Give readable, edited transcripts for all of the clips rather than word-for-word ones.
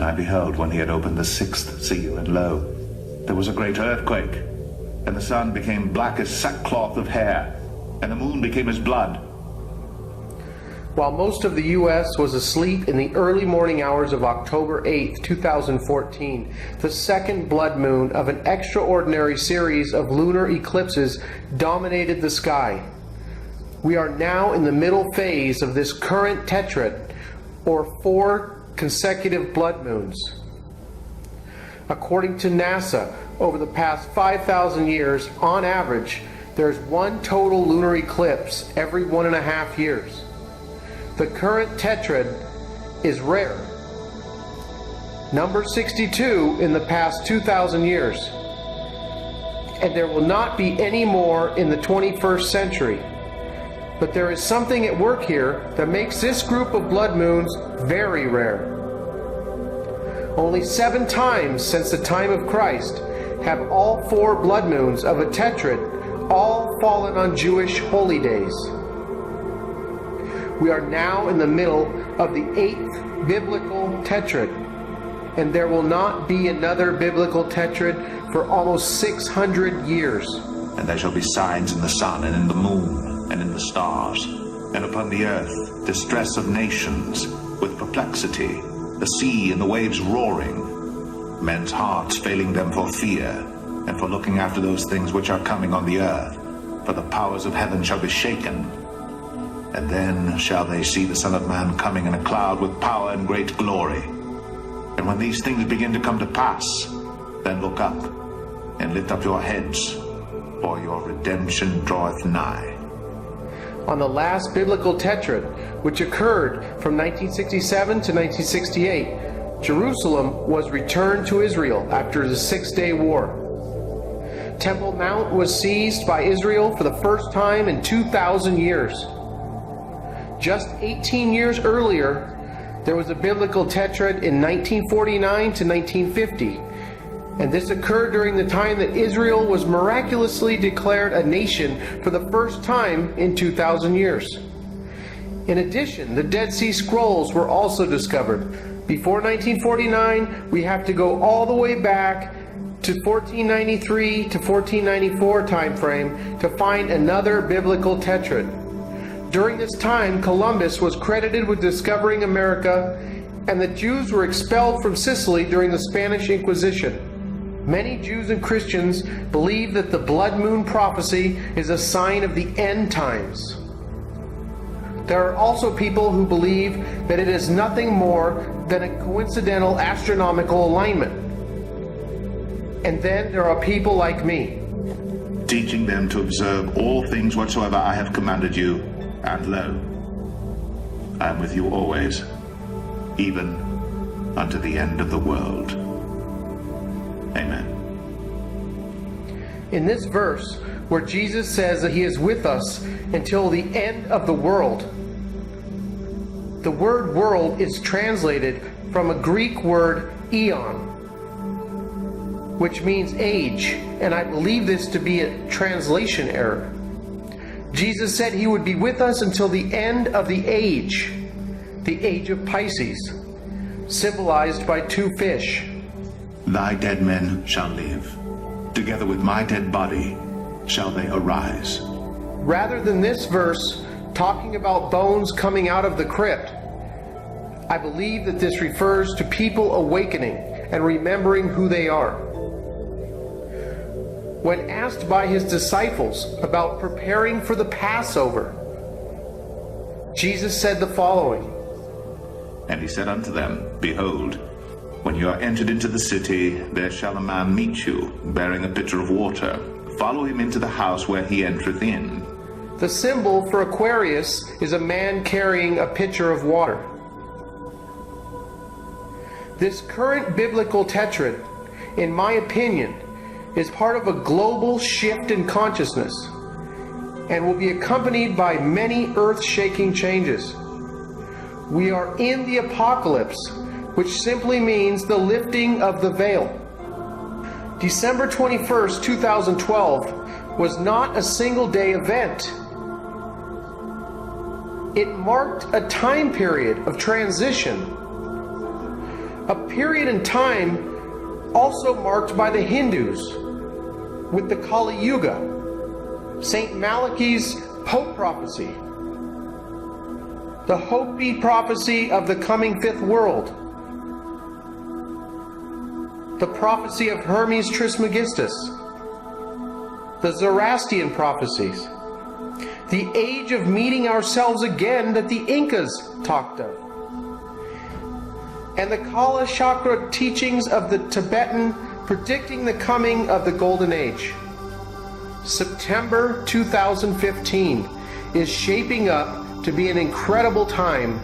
And I beheld when he had opened the sixth seal, and lo, there was a great earthquake, and the sun became black as sackcloth of hair, and the moon became as blood. While most of the U.S. was asleep in the early morning hours of October 8, 2014, the second blood moon of an extraordinary series of lunar eclipses dominated the sky. We are now in the middle phase of this current tetrad, or 4 consecutive blood moons. According to NASA, over the past 5,000 years, on average, there's one total lunar eclipse every 1.5 years. The current tetrad is rare. Number 62 in the past 2,000 years. And there will not be any more in the 21st century. But there is something at work here that makes this group of blood moons very rare. Only 7 times since the time of Christ have all 4 blood moons of a tetrad all fallen on Jewish holy days. We are now in the middle of the 8th biblical tetrad, and there will not be another biblical tetrad for almost 600 years. And there shall be signs in the sun, and in the moon, and in the stars, and upon the earth distress of nations, with perplexity, the sea and the waves roaring, men's hearts failing them for fear, and for looking after those things which are coming on the earth. For the powers of heaven shall be shaken. And then shall they see the Son of Man coming in a cloud with power and great glory. And when these things begin to come to pass, then look up, and lift up your heads, for your redemption draweth nigh. On the last biblical tetrad, which occurred from 1967 to 1968, Jerusalem was returned to Israel after the 6-day war. Temple Mount was seized by Israel for the first time in 2,000 years. Just 18 years earlier, there was a biblical tetrad in 1949 to 1950, and this occurred during the time that Israel was miraculously declared a nation for the first time in 2,000 years. In addition, the Dead Sea Scrolls were also discovered. Before 1949, we have to go all the way back to 1493 to 1494 time frame to find another biblical tetrad. During this time, Columbus was credited with discovering America, and the Jews were expelled from Sicily during the Spanish Inquisition. Many Jews and Christians believe that the blood moon prophecy is a sign of the end times. There are also people who believe that it is nothing more than a coincidental astronomical alignment. And then there are people like me, teaching them to observe all things whatsoever I have commanded you. And lo, I am with you always, even unto the end of the world. Amen. In this verse, where Jesus says that he is with us until the end of the world, the word world is translated from a Greek word eon, which means age, and I believe this to be a translation error. Jesus said he would be with us until the end of the age of Pisces, symbolized by 2 fish. Thy dead men shall live, together with my dead body shall they arise. Rather than this verse talking about bones coming out of the crypt, I believe that this refers to people awakening and remembering who they are. When asked by his disciples about preparing for the Passover, Jesus said the following. And he said unto them, Behold, when you are entered into the city, there shall a man meet you, bearing a pitcher of water. Follow him into the house where he entereth in. The symbol for Aquarius is a man carrying a pitcher of water. This current biblical tetrad, in my opinion, is part of a global shift in consciousness and will be accompanied by many earth-shaking changes. We are in the apocalypse, which simply means the lifting of the veil. December 21st, 2012 was not a single-day event. It marked a time period of transition. a period in time also marked by the Hindus with the Kali Yuga, Saint Malachi's Pope prophecy, the Hopi prophecy of the coming fifth world, the prophecy of Hermes Trismegistus, the Zoroastrian prophecies, the age of meeting ourselves again that the Incas talked of, and the Kala Chakra teachings of the Tibetan predicting the coming of the Golden Age. September 2015 is shaping up to be an incredible time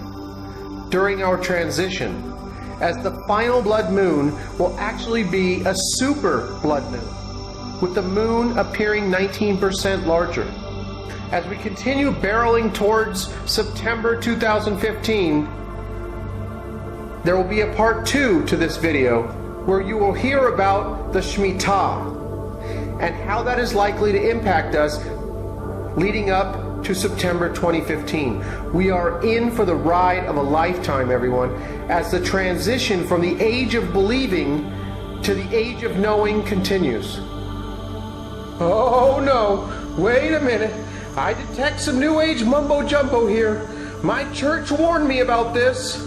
during our transition, as the final blood moon will actually be a super blood moon, with the moon appearing 19% larger. As we continue barreling towards September 2015, there will be a part 2 to this video where you will hear about the Shemitah and how that is likely to impact us leading up to September 2015. We are in for the ride of a lifetime, everyone, as the transition from the age of believing to the age of knowing continues. Oh no, wait a minute. I detect some New Age mumbo jumbo here. My church warned me about this.